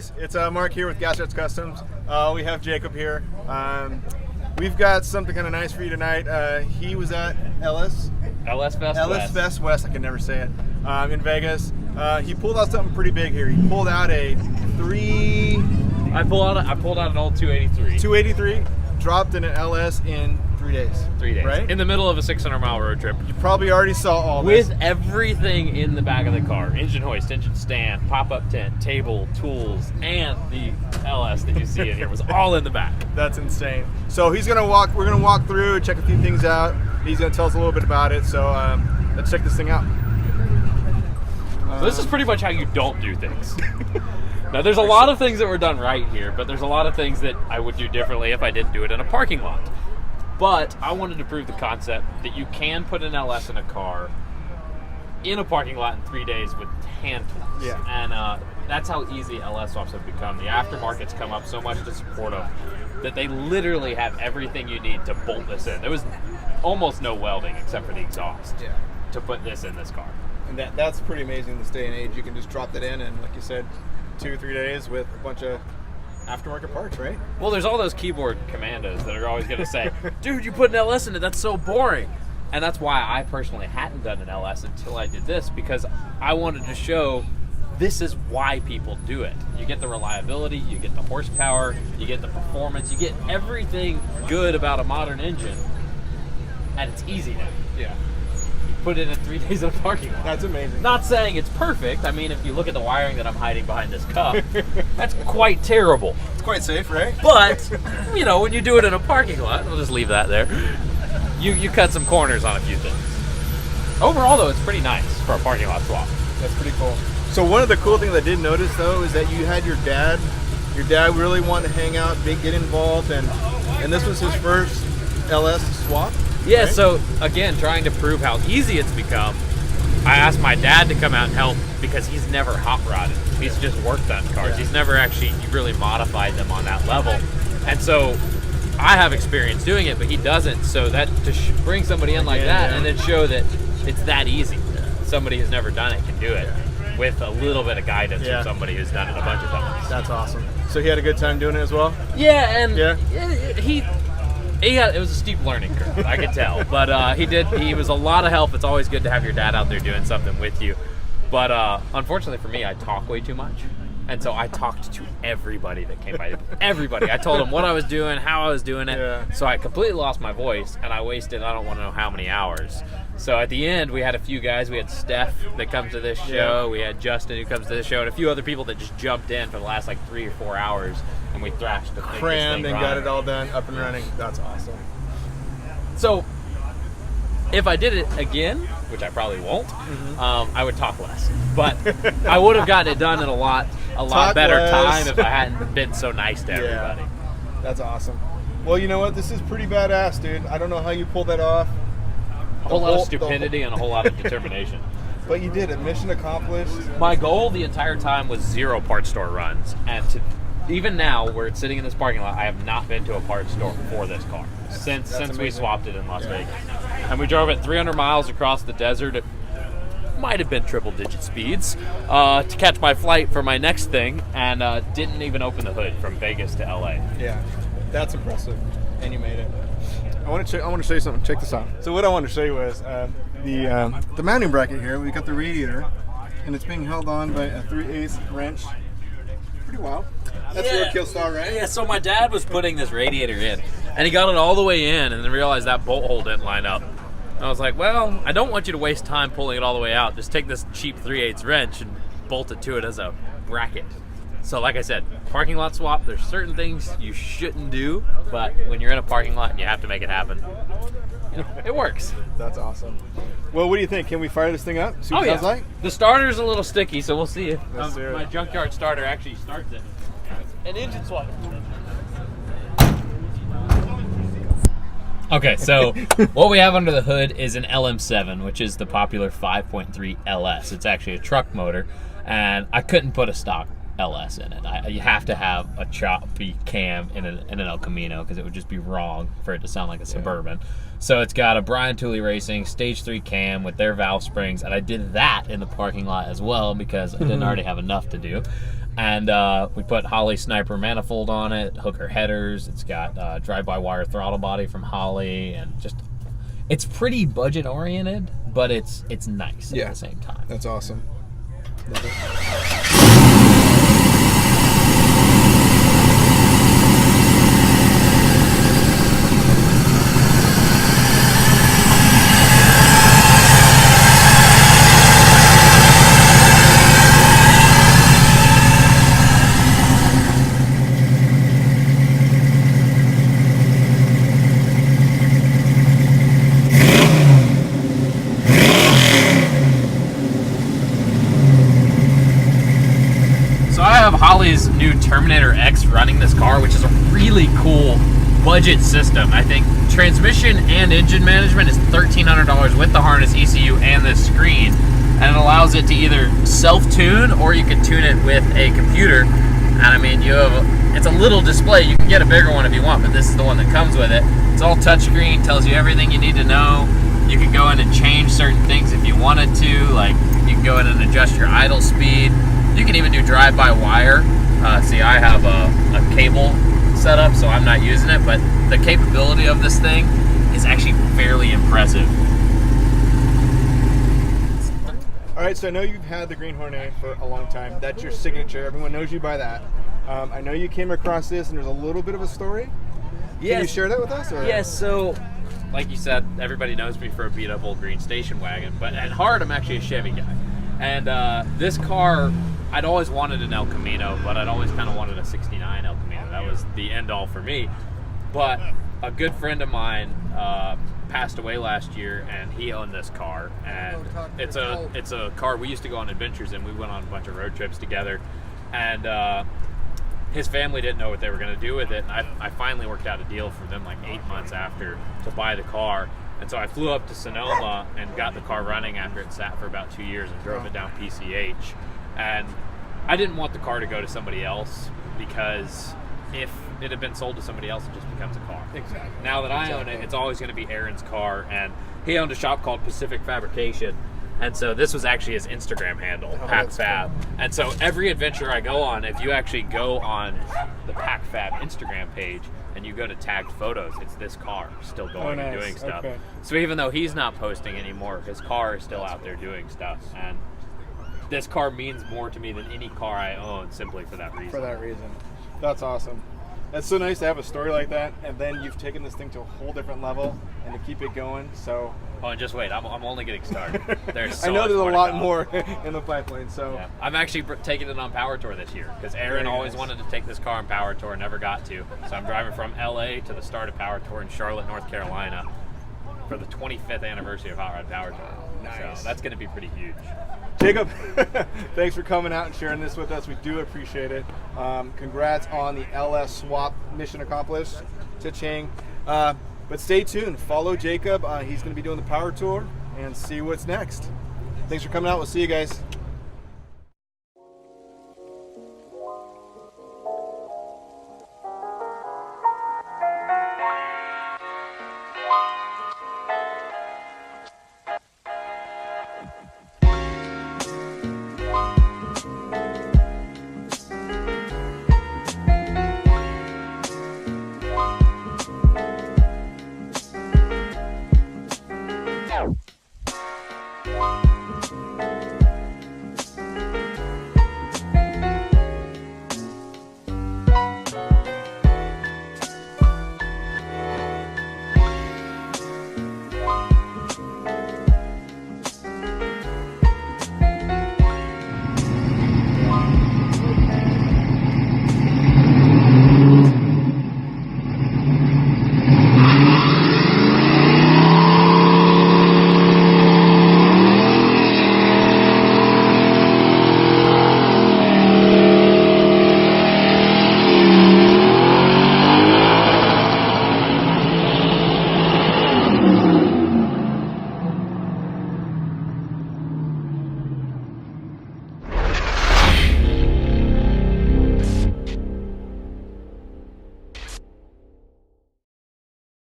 guys, it's Mark here with Gasratz Customs. We have Jacob here. We've got something kind of nice for you tonight. He was at LS Fest West. I can never say it. In Vegas. He pulled out something pretty big here. He pulled out a I pulled out an old 283. 283. Dropped in an LS in 3 days. 3 days. Right? In the middle of a 600-mile road trip. You probably already saw all this. With everything in the back of the car. Engine hoist, engine stand, pop-up tent, table, tools, and the LS that you see in here was all in the back. That's insane. So we're gonna walk through, check a few things out. He's gonna tell us a little bit about it. So let's check this thing out. So this is pretty much how you don't do things. Now, there's a lot of things that were done right here, but there's a lot of things that I would do differently if I didn't do it in a parking lot. But I wanted to prove the concept that you can put an LS in a car in a parking lot in 3 days with hand tools. Yeah. And that's how easy LS swaps have become. The aftermarket's come up so much to support them that they literally have everything you need to bolt this in. There was almost no welding except for the exhaust to put this in this car. And that's pretty amazing in this day and age. You can just drop that in, and like you said, 2 or 3 days with a bunch of aftermarket parts, right? Well, there's all those keyboard commandos that are always going to say, dude, you put an LS in it, that's so boring. And that's why I personally hadn't done an LS until I did this, because I wanted to show this is why people do it. You get the reliability, you get the horsepower, you get the performance, you get everything good about a modern engine, and it's easy now. Yeah. Put it in 3 days in a parking lot. That's amazing. Not saying it's perfect. I mean, if you look at the wiring that I'm hiding behind this cup, that's quite terrible. It's quite safe, right? But, you know, when you do it in a parking lot, we'll just leave that there, you cut some corners on a few things. Overall, though, it's pretty nice for a parking lot swap. That's pretty cool. So one of the cool things I did notice, though, is that you had your dad. Your dad really wanted to hang out, get involved, and this was his first LS swap. Yeah, right? So, again, trying to prove how easy it's become, I asked my dad to come out and help because he's never hot rodded. He's just worked on cars. Yeah. He's never actually really modified them on that level. And so I have experience doing it, but he doesn't. So that to bring somebody in like that and then show that it's that easy. Somebody who's never done it can do it with a little bit of guidance from somebody who's done it a bunch of times. That's awesome. So he had a good time doing it as well? Yeah, and it was a steep learning curve, I could tell. But he was a lot of help. It's always good to have your dad out there doing something with you. But unfortunately for me, I talk way too much. And so I talked to everybody that came by. Everybody. I told them what I was doing, how I was doing it. Yeah. So I completely lost my voice, and I wasted I don't want to know how many hours. So at the end, we had a few guys. We had Steph that comes to this show. We had Justin who comes to this show, and a few other people that just jumped in for the last 3 or 4 hours, and we thrashed the thing. Crammed and got it all done, up and running. That's awesome. So if I did it again, which I probably won't, I would talk less. But I would have gotten it done in a lot better time if I hadn't been so nice to everybody. That's awesome. Well, you know what? This is pretty badass, dude. I don't know how you pulled that off. A whole lot of stupidity and a whole lot of determination. But you did it. Mission accomplished. My goal the entire time was 0 parts store runs. And even now, where it's sitting in this parking lot, I have not been to a parts store for this car since we swapped it in Las Vegas. And we drove it 300 miles across the desert at might have been triple-digit speeds to catch my flight for my next thing, and didn't even open the hood from Vegas to LA. Yeah, that's impressive. And you made it. I want to show you something. Check this out. So what I wanted to show you was the mounting bracket here. We got the radiator, and it's being held on by a 3/8 wrench. Pretty wild. That's a real kill star, right? Yeah. So my dad was putting this radiator in, and he got it all the way in, and then realized that bolt hole didn't line up. And I was like, well, I don't want you to waste time pulling it all the way out. Just take this cheap 3/8 wrench and bolt it to it as a bracket. So like I said, parking lot swap, there's certain things you shouldn't do, but when you're in a parking lot and you have to make it happen, it works. That's awesome. Well, what do you think? Can we fire this thing up? See what it sounds like? The starter's a little sticky, so we'll see if do my it. junkyard starter actually starts it. An engine swap. Okay, so what we have under the hood is an LM7, which is the popular 5.3 LS. It's actually a truck motor, and I couldn't put a stock LS in it. You have to have a choppy cam in an El Camino because it would just be wrong for it to sound like a Suburban. So it's got a Brian Tooley Racing Stage 3 cam with their valve springs, and I did that in the parking lot as well because I didn't already have enough to do. And we put Holly Sniper manifold on it, hooker headers. It's got drive-by-wire throttle body from Holly, and just it's pretty budget-oriented, but it's nice at the same time. That's awesome. Love it. Holly's new Terminator X running this car, which is a really cool budget system. I think transmission and engine management is $1,300 with the harness, ECU, and this screen, and it allows it to either self-tune or you can tune it with a computer. And I mean, it's a little display. You can get a bigger one if you want, but this is the one that comes with it. It's all touchscreen, tells you everything you need to know. You can go in and change certain things if you wanted to, like you can go in and adjust your idle speed. You can even do drive-by-wire. See, I have a cable set up, so I'm not using it, but the capability of this thing is actually fairly impressive. All right, so I know you've had the Green Hornet for a long time. That's your signature. Everyone knows you by that. I know you came across this, and there's a little bit of a story. Can you share that with us? Or? Yes, so like you said, everybody knows me for a beat-up old green station wagon, but at heart, I'm actually a Chevy guy. And this car, I'd always wanted an El Camino, but I'd always kind of wanted a 69 El Camino. That was the end-all for me. But a good friend of mine passed away last year, and he owned this car. And it's a car we used to go on adventures in. We went on a bunch of road trips together. And his family didn't know what they were going to do with it. And I finally worked out a deal for them like 8 months after to buy the car. And so I flew up to Sonoma and got the car running after it sat for about 2 years and drove it down PCH. And I didn't want the car to go to somebody else because if it had been sold to somebody else, it just becomes a car. Exactly. Now that I own it, it's always going to be Aaron's car. And he owned a shop called Pacific Fabrication. And so this was actually his Instagram handle, Pack Fab. And so every adventure I go on, if you actually go on the Pack Fab Instagram page and you go to tagged photos, it's this car still going and doing stuff. Okay. So even though he's not posting anymore, his car is still out there doing stuff. And this car means more to me than any car I own simply for that reason. For that reason. That's awesome. That's so nice to have a story like that, and then you've taken this thing to a whole different level and to keep it going. So. Oh, and just wait, I'm only getting started. There's so I know much there's a lot to more in the pipeline. So yeah. I'm actually taking it on Power Tour this year because Aaron always wanted to take this car on Power Tour, never got to. So I'm driving from LA to the start of Power Tour in Charlotte, North Carolina for the 25th anniversary of Hot Rod Power Tour. Nice. So that's going to be pretty huge. Jacob, thanks for coming out and sharing this with us. We do appreciate it. Congrats on the LS swap, mission accomplished. Cha-ching. But stay tuned. Follow Jacob. He's going to be doing the Power Tour and see what's next. Thanks for coming out. We'll see you guys.